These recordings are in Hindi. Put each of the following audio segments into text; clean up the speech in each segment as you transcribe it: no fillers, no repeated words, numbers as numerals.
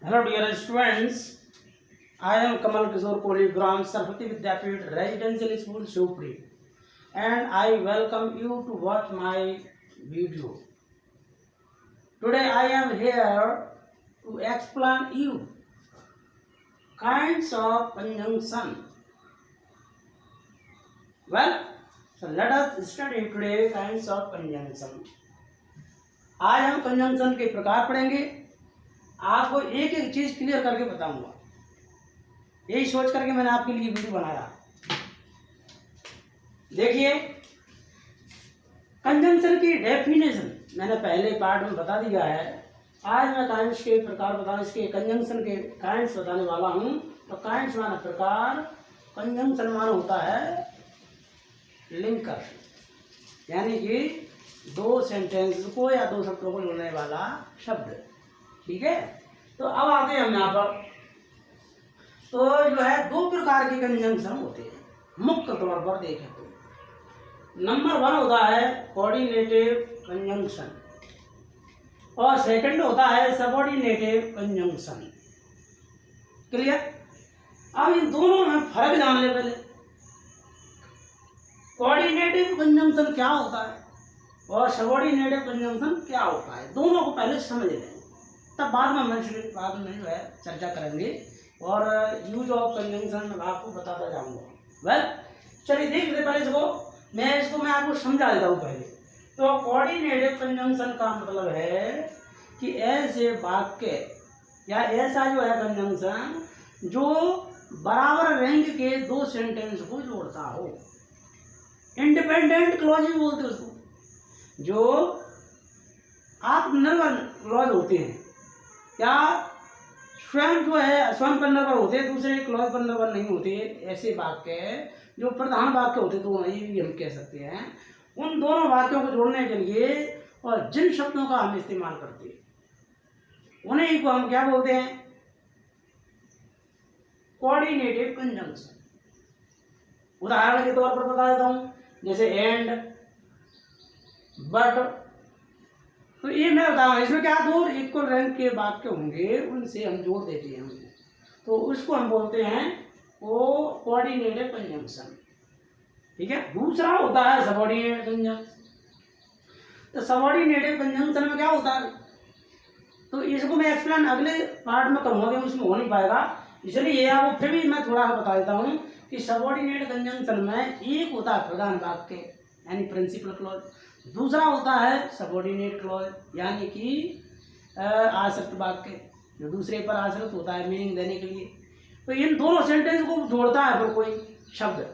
Hello dear students, I am Kamal Kishore Kohli from Saraswati Vidyapeeth Residential School Shivpuri and I welcome you to watch my video. Today I am here to explain you kinds of conjunction. Well, so let us study today kinds of conjunction. आज हम कंजंक्शन के प्रकार पढ़ेंगे। आपको एक एक चीज क्लियर करके बताऊंगा, यही सोच करके मैंने आपके लिए वीडियो बनाया। देखिए, कंजंक्शन की डेफिनेशन मैंने पहले पार्ट में बता दिया है। आज मैं काइंड्स के प्रकार बता इसके कंजंक्शन के काइंड्स बताने वाला हूँ। तो काइंड्स माना प्रकार, कंजंक्शन माना होता है लिंकर, यानी कि दो सेंटेंस को या दो शब्दों को जोड़ने वाला शब्द। ठीक है, तो अब आते हैं हम यहाँ पर। तो जो है दो प्रकार के कंजंक्शन होते हैं मुख्य तौर पर देखें तो। नंबर 1 होता है कोऑर्डिनेटिव कंजंक्शन और सेकंड होता है सबऑर्डिनेटिव कंजंक्शन। क्लियर? अब इन दोनों में फर्क जान ले पहले। कोऑर्डिनेटिव कंजंक्शन क्या होता है और सबऑर्डिनेटिव कंजंक्शन क्या होता है, दोनों को पहले समझ लें, तब बाद में जो है चर्चा करेंगे और यूज ऑफ कंजंक्शन मैं आपको बताता जाऊंगा। वेल, चलिए देख लेते पहले इसको मैं आपको समझा देता हूँ पहले। तो कोऑर्डिनेटिव कंजंक्शन का मतलब है कि ऐसे वाक्य या ऐसा जो है कंजंक्शन जो बराबर रैंक के दो सेंटेंस को जोड़ता हो। इंडिपेंडेंट क्लॉज भी बोलते हैं उसको, जो आत्मनिर्भर क्लॉज होते हैं या स्वयं जो है स्वयं पर निर्भर होते हैं, दूसरे क्लॉज पर निर्भर नहीं होते। ऐसे वाक्य जो प्रधान वाक्य होते तो ये भी हम कह सकते हैं। उन दोनों वाक्यों को जोड़ने के लिए और जिन शब्दों का हम इस्तेमाल करते हैं उन्हें ही को हम क्या बोलते हैं, कोऑर्डिनेटिव कंजंक्शन। उदाहरण के तौर पर बता देता हूं, जैसे एंड, बट। तो ये मैं बताऊँ, इसमें क्या दो इक्वल रैंक के वाक्य होंगे, उनसे हम जोड़ देते हैं हमको, तो उसको हम बोलते हैं वो कोऑर्डिनेटिव कंजंक्शन। ठीक है। दूसरा होता है सबऑर्डिनेट कंजंक्शन। तो सबऑर्डिनेटिव कंजंक्शन में क्या होता है, तो इसको मैं एक्सप्लेन अगले पार्ट में करूँगा कि उसमें हो नहीं पाएगा, इसलिए ये आपको फिर भी मैं थोड़ा बता देता हूँ कि सबऑर्डिनेट कंजंक्शन में एक होता है प्रधान वाक्य यानी प्रिंसिपल क्लॉज, दूसरा होता है सबऑर्डिनेट क्लॉज यानी कि आश्रित वाक्य, जो दूसरे पर आश्रित होता है मीनिंग देने के लिए। तो इन दोनों सेंटेंस को जोड़ता है फिर कोई शब्द,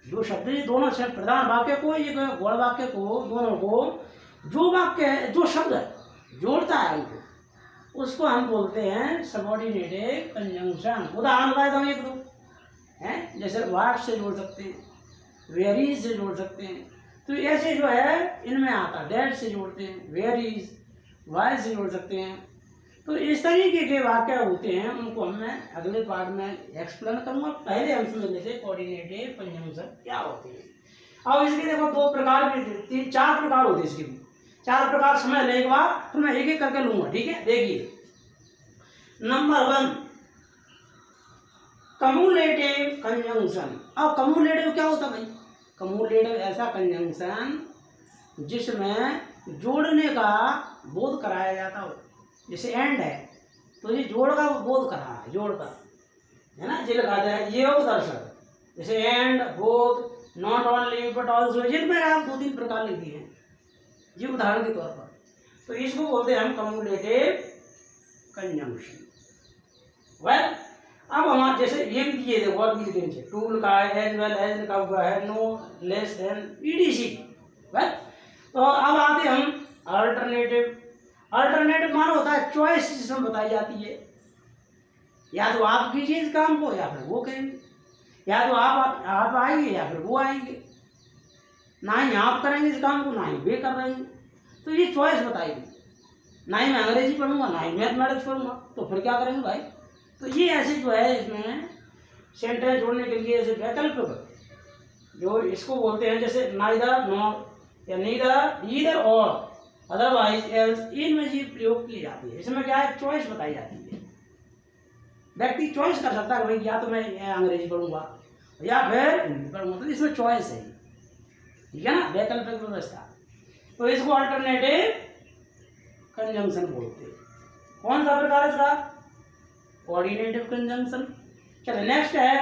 जो शब्द ये दोनों शब्द प्रधान वाक्य को, एक गौड़ वाक्य को, दोनों को जो वाक्य जो शब्द जोड़ता है उनको, उसको हम बोलते हैं सबऑर्डिनेटिव कंजंक्शन। उदाहरण बता देता हूँ एक दो हैं, जैसे व्हाट से जोड़ सकते हैं, वेरीज से जोड़ सकते हैं। तो ऐसे जो है इनमें आता है, डेट से जोड़ते हैं, वेयर इज, वाई से जोड़ सकते हैं। तो इस तरीके के वाक्य होते हैं, उनको मैं अगले पार्ट में एक्सप्लेन करूंगा। पहले हम समझ लेते हैं कोऑर्डिनेटिव कंजंक्शन क्या होती है। अब इसके देखो दो प्रकार भी, 4 प्रकार होते हैं इसके भी। 4 प्रकार समझ लेने के बाद फिर मैं एक एक करके लूंगा। ठीक है, देखिए नंबर 1 कम्युलेटिव कंजंक्शन। अब कम्युलेटिव क्या होता है भाई, कम्युलेटिव ऐसा कंजंक्शन जिसमें जोड़ने का बोध कराया जाता हो। जैसे एंड है तो ये जोड़ का बोध करा है, जोड़ का है ना, ये लगाता है योग दर्शक। जैसे एंड, बोध, नॉट ओनली बट ऑल्सो, जिनमें आप 2-3 प्रकार लिख दिए हैं ये उदाहरण के तौर पर। तो इसको बोलते हैं हम कम्युलेटिव कंजंक्शन। वेल, अब हमारे जैसे ये भी दिए थे और भी दिए थे, टूल का है, एज वेल एज लिखा हुआ है, no less than, EDC. Well, तो अब आते हम अल्टरनेटिव। अल्टरनेटिव माना होता है चॉइस जिसमें बताई जाती है, या तो आप कीजिए इस काम को या फिर वो करेंगे, या तो आप आएंगे या फिर वो आएंगे, ना ही आप करेंगे इस काम को ना ही वे कर रहे हैं। तो ये चॉइस बताएगी, ना ही मैं अंग्रेजी पढ़ूंगा ना ही मैथमेटिक्स पढ़ूंगा, तो फिर क्या करेंगे भाई। तो ये ऐसे जो है इसमें सेंटेंस जोड़ने के लिए ऐसे वैकल्पिक जो इसको बोलते हैं, जैसे नाइदर नॉट या नीदर ईदर और अदरवाइज एल्स, इनमें जी प्रयोग की जाती है। इसमें क्या है, चॉइस बताई जाती है। व्यक्ति चॉइस कर सकता है कि भाई या तो मैं अंग्रेजी पढ़ूंगा या फिर हिंदी पढ़ूंगा, तो इसमें चॉइस है, ठीक है ना, वैकल्पिक व्यवस्था। तो इसको अल्टरनेटिव कंजंक्शन बोलते हैं। कौन सा प्रकार इसका? Coordinative conjunction. चलो नेक्स्ट है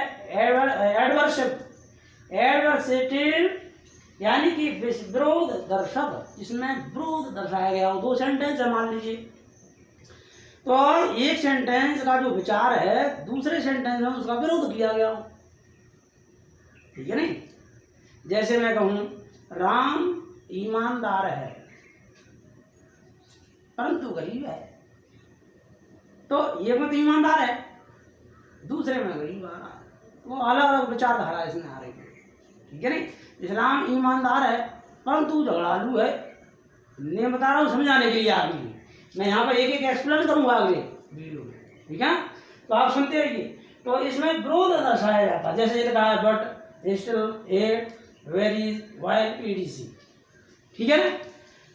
एडवर्सिव। एडवर्सेटिव यानी कि विरोध दर्शक, जिसमें विरोध दर्शाया गया हो। दो सेंटेंस है मान लीजिए, तो एक सेंटेंस का जो विचार है दूसरे सेंटेंस में उसका विरोध किया गया हो, ठीक है नहीं। जैसे मैं कहूं राम ईमानदार है परंतु गरीब है, तो ये मत ईमानदार है, दूसरे में गरीब आ रहा है, वो अलग अलग विचारधारा इसमें आ रही है, ठीक है नहीं। इस्लाम ईमानदार है परंतु झगड़ालू है। मैं बता रहा हूँ समझाने के लिए आपके लिए, मैं यहाँ पर एक एक एक्सप्लेन करूँगा अगले वीडियो में, ठीक है। तो आप सुनते रहिए। तो इसमें विरोध दर्शाया जाता है, जैसे ये कहा but still at very while EDC, ठीक है ना।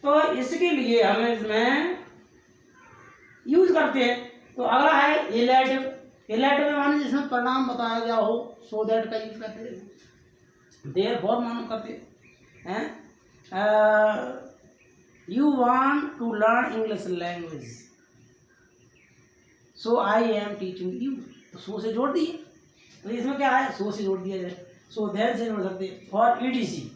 तो इसके लिए हम इसमें यूज करते हैं। तो अगला है इलेटिव। इलेटिव में माने जिसमें परिणाम बताया गया हो, सो दैट का यूज करते हैं। देयरफॉर मानो करते हैं। You want to learn English language so I am teaching you, तो सो से जोड़ दिए। तो इसमें क्या है, सो से जोड़ दिया जाए, सो दैट से जोड़ सकते हैं, फॉर ईडीसी।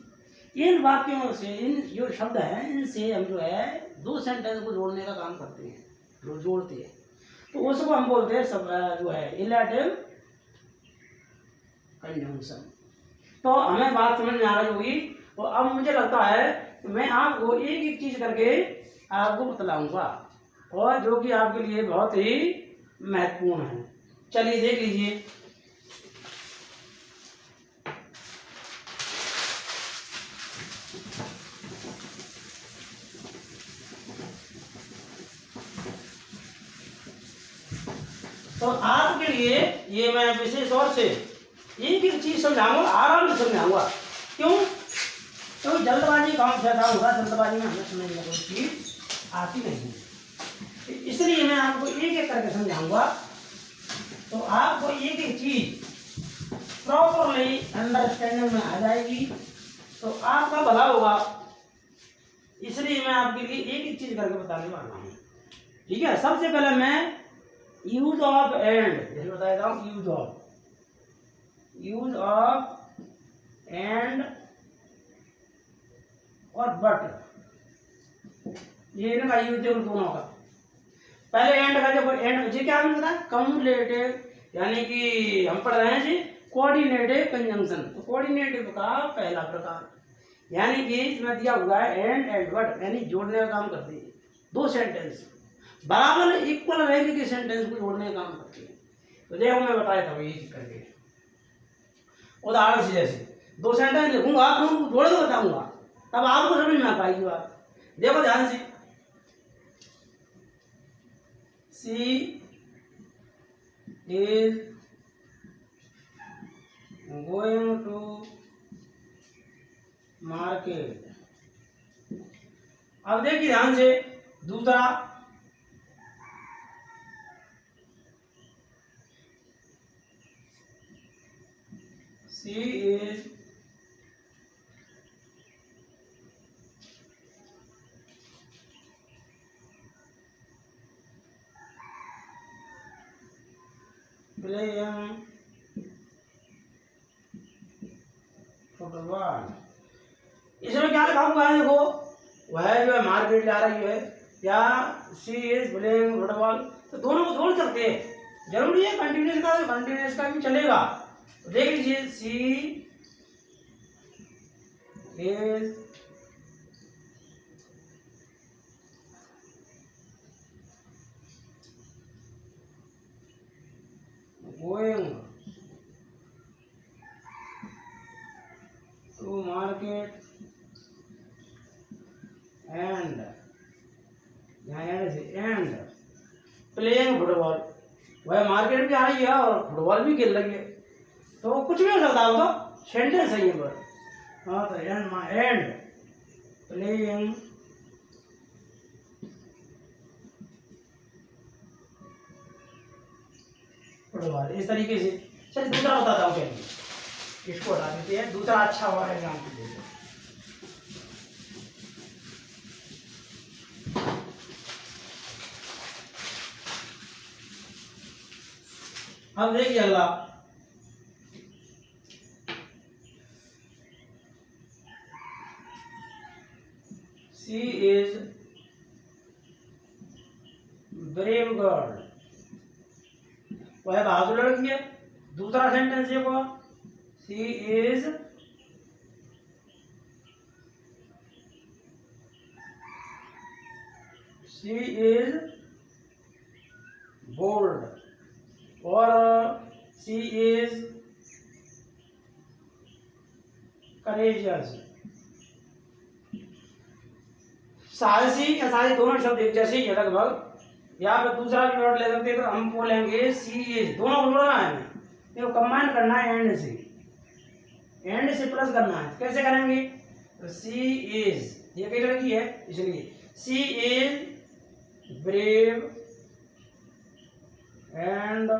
इन वाक्यों से, इन जो शब्द हैं इनसे हम जो है दो सेंटेंस को जोड़ने का काम करते हैं, जो जोड़ते हैं, तो उसको हम बोलते हैं सब जो है इलेटिव कंजंक्शन। तो हमें बात समझ में आ रही होगी। तो अब मुझे लगता है कि मैं आपको एक एक चीज करके आपको बतलाऊंगा, और जो कि आपके लिए बहुत ही महत्वपूर्ण है। चलिए देख लीजिए। तो आपके लिए ये मैं विशेष तौर से एक एक चीज समझाऊंगा, आराम से समझाऊंगा। क्यों? तो जल्दबाजी काम ज्यादा होगा, जल्दबाजी में हमें समझ में कोई चीज आती नहीं, इसलिए मैं आपको एक एक करके समझाऊंगा। तो आपको एक एक चीज प्रॉपरली अंडरस्टैंडिंग में आ जाएगी, तो आपका भला होगा। इसलिए मैं आपके लिए एक एक चीज करके बताने वाला हूँ, ठीक है। सबसे पहले मैं यूज ऑफ एंड जैसे बताया था, यूज ऑफ एंड और बट, ये इनका यूज है उन दोनों का। पहले एंड का, जब एंड जी क्या होता है, कम्युलेटिव, यानी कि हम पढ़ रहे हैं जी कोऑर्डिनेटिव कंजंक्शन। तो कोऑर्डिनेटिव का पहला प्रकार, यानी कि इसमें दिया हुआ है एंड बट, यानी जोड़ने का काम करते हैं। दो सेंटेंस बराबर इक्वल रैंक के सेंटेंस को जोड़ने का काम करते हैं। तो देखो मैं बताया था ये करके उदाहरण से, जैसे दो सेंटेंस लिखूंगा, आप लोगों को जोड़ के बताऊंगा, तब आपको समझ में आ पाएगी बात। देखो ध्यान से, सी इज गोइंग टू मार्केट। अब देखिए ध्यान से, दूसरा सी इज प्लेइंग फुटबॉल। इसमें क्या लिखा हुआ है, देखो वह जो है मार्केट जा रही है, या सी इज प्लेइंग फुटबॉल, तो दोनों को जोड़ सकते हैं। जरूरी है कंटिन्यूस का भी चलेगा। तो देख लीजिए, she is going to market and, and playing football, वह मार्केट भी आ रही है और फुटबॉल भी खेल रही है। तो कुछ भी हो सकता है, तो सेंटेंस है ये पर। हाँ, तो एंड प्लेइंग फुटबॉल, इस तरीके से। चलिए दूसरा बताता हूँ पहले, इसको हटा देते हैं, दूसरा अच्छा हुआ एग्जाम्पल देते हैं। अब देखिए अगला, शी इज ब्रेव गर्ल, वह बहादुर लड़की है। दूसरा सेंटेंस देखो, शी इज बोल्ड, और शी इज करेजियस। साहसी या साहसी दोनों शब्द एक जैसे ही है लगभग। यहाँ पे दूसरा भी वर्ड ले सकते हैं, तो हम बोलेंगे सी इज, दोनों को जोड़ना है हमें, देखो कंबाइन करना है एंड से प्लस करना है। कैसे करेंगे, तो सी इज, ये कई लड़की है इसलिए she is brave and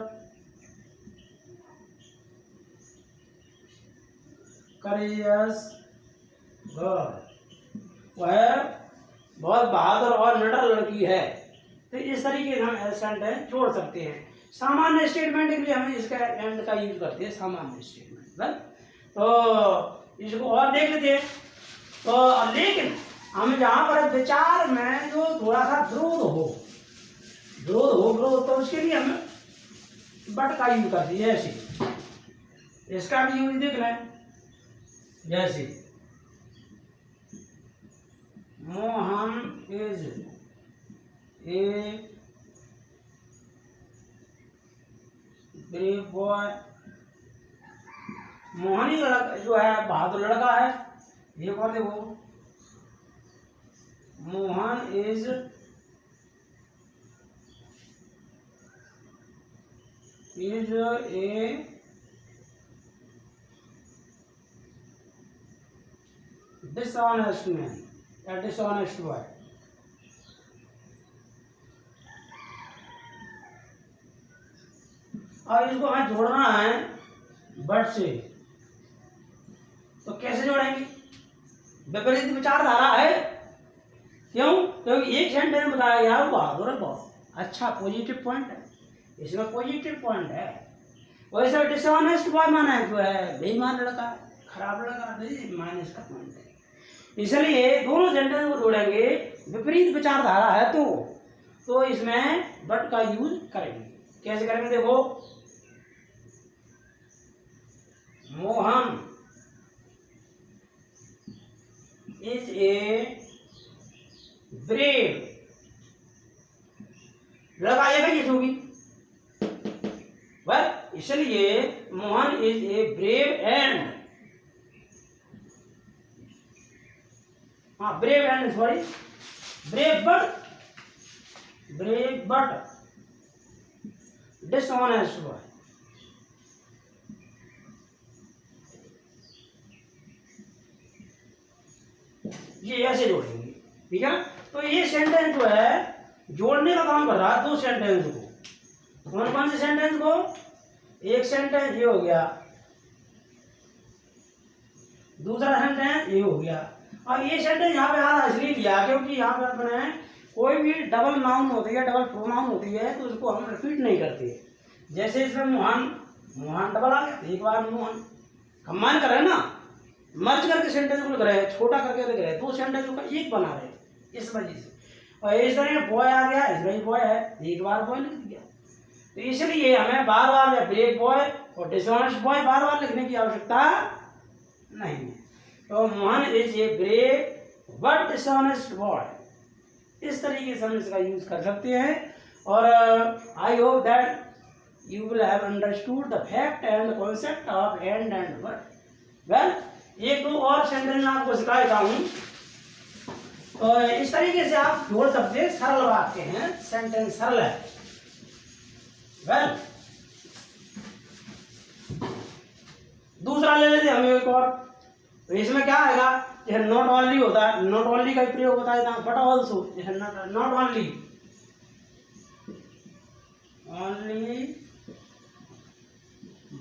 courageous girl, वह बहुत बहादुर और निडर लड़की है। तो इस तरीके से हम सेंटेंस जोड़ सकते हैं। सामान्य स्टेटमेंट के लिए हम इसका एंड का यूज करते हैं, सामान्य स्टेटमेंट। तो इसको और देख लेते हैं। तो लेकिन हम जहाँ पर विचार में जो थोड़ा सा विरोध हो तो उसके लिए हम बट का यूज करते हैं। जैसे इसका भी यूज देख लें, जैसे Mohan is a brave boy, Mohan ही जो है बहादुर लड़का है। ये और देखो, Mohan is a dishonest man या डिसऑनेस्ट बॉय। और इसको हमें जोड़ना है बट से, तो कैसे जोड़ेंगे, विपरीत विचारधारा है। क्यों, क्योंकि एक सेंटेंस में बताया गया है बहादुर है, बहुत अच्छा पॉजिटिव पॉइंट है, इसमें पॉजिटिव पॉइंट है। वैसे डिसऑनेस्ट बॉय माना है जो है बेईमान लड़का, खराब लड़का, माइनस का पॉइंट है। इसलिए दोनों सेंटेंस को जोड़ेंगे, विपरीत विचारधारा है तो इसमें बट का यूज करेंगे। कैसे करेंगे, देखो, मोहन इज ए ब्रेव, लड़का ये कैसे होगी, बट इसलिए Mohan is a brave and, हाँ brave and sorry brave but dishonest boy. ये ऐसे जोड़ेंगे, ठीक है। तो ये सेंटेंस जो है जोड़ने का काम कर रहा है दो सेंटेंस को। कौन से सेंटेंस को, एक सेंटेंस ये हो गया, दूसरा सेंटेंस ये हो गया। और ये सेंटेंस यहाँ पे आ रहा इसलिए लिया क्योंकि यहाँ पे अपने कोई भी डबल नाउन होती है, डबल प्रोनाउन होती है, तो उसको हम रिपीट नहीं करते। जैसे इसमें मोहन डबल आ गया, एक बार मोहन कंबाइन कर रहे हैं ना, मर्ज करके सेंटेंस को लिख रहे हैं, छोटा करके लिख रहे हैं, दो सेंटेंस का एक बना रहे हैं, इस वजह से। और इस तरह बॉय आ गया, इसमें बॉय है, एक बार बॉय लिख दिया। तो इसलिए हमें बार बार या ब्रेव बॉय और डिसऑनेस्ट बॉय बार बार लिखने की आवश्यकता नहीं है। तो Mohan is a brave but dishonest boy, इस तरीके से हम इसका यूज कर सकते हैं। और I hope that you will have understood the fact and the concept of and but. Well, एक दो और सेंटेंस मैं आपको सिखा देता हूँ। तो इस तरीके से आप जोड़ सकते हैं, सरल वाक्य हैं, सेंटेंस सरल है। वेल, दूसरा ले लेते हम एक और। तो इसमें क्या आएगा, जैसे नॉट ओनली होता है, नॉट ओनली का प्रयोग होता है, बट ऑल्सो, जैसे नॉट ओनली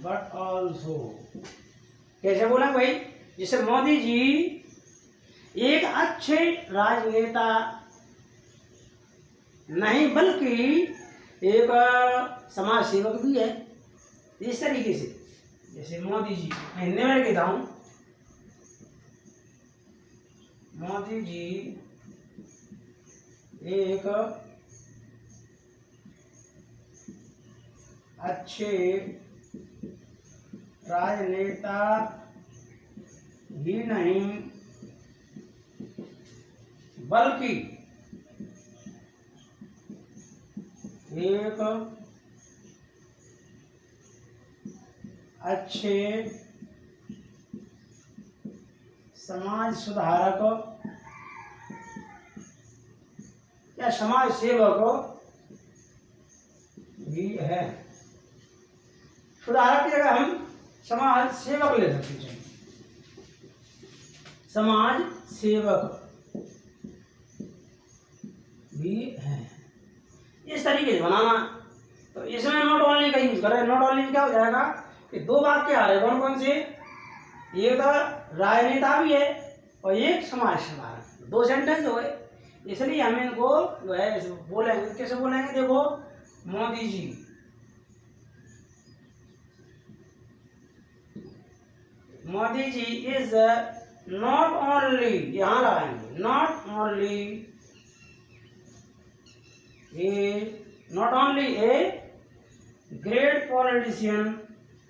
बट ऑल्सो। कैसे बोला भाई? जैसे मोदी जी एक अच्छे राजनेता नहीं बल्कि एक समाज सेवक भी है। इस तरीके से जैसे मोदी जी, मैं हिंदी में कहता हूँ, मोदी जी एक अच्छे राजनेता ही नहीं बल्कि एक अच्छे समाज सुधारक या समाज सेवक भी है। सुधारक की जगह हम समाज सेवक ले सकते हैं। समाज सेवक भी है। इस तरीके से बनाना। तो इसमें नॉट ओनली का यूज करें। नॉट ओनली क्या हो जाएगा कि दो वाक्य आ रहे कौन कौन से? एक राजनेता भी है और एक समाज सुधारक, दो सेंटेंस हो गए। इसलिए हम इनको जो है बोलेंगे। कैसे बोलेंगे? देखो, Modi ji is not only, यहां लगाएंगे, not only a great politician,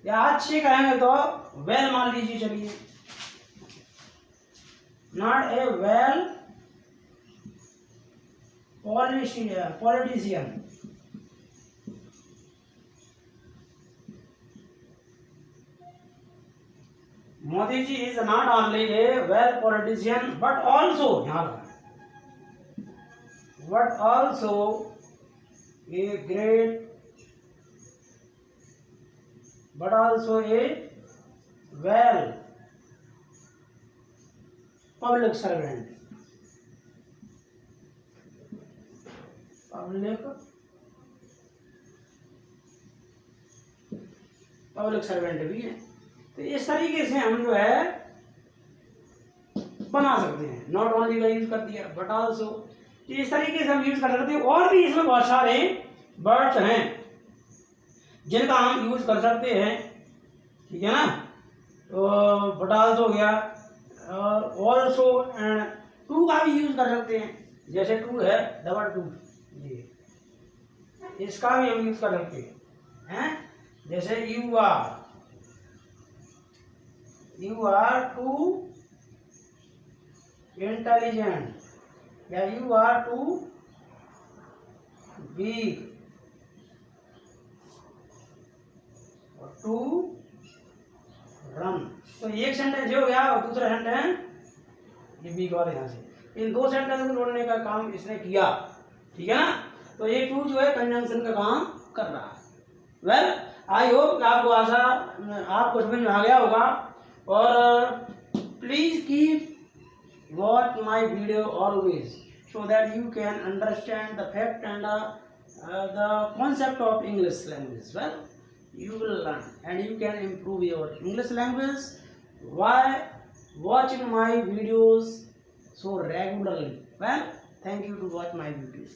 या अच्छे कहेंगे तो वेल मान लीजिए, चलिए, not a well politician, Modi ji is not only a well politician but also, but also a great, but also a well public servant, public servant भी है। तो इस तरीके से हम जो है बना सकते हैं। नॉट ओनली का यूज कर दिया, बट ऑल्सो, तो इस तरीके से हम यूज कर सकते हैं। और भी इसमें बहुत सारे वर्ड्स हैं जिनका हम यूज कर सकते हैं, ठीक है ना। तो बट ऑल्सो हो गया, ऑल्सो एंड टू का भी यूज कर सकते हैं। जैसे टू है, डबल टू, ये इसका भी हम यूज कर सकते हैं। जैसे यू आर टू इंटेलिजेंट, या you are too weak to run. तो एक सेंटेंस ये हो गया और दूसरा सेंटेंस ये वीक और यहाँ से, इन दो सेंटेंस को जोड़ने का काम इसने किया, ठीक है ना। तो ये टू जो है कंजंक्शन का काम कर रहा है। वेल, आई होप आपको आपको समझ में आ गया होगा। और please keep watch my video always so that you can understand the fact and the concept of English language. Well, you will learn and you can improve your English language by watching my videos so regularly. Well, thank you to watch my videos.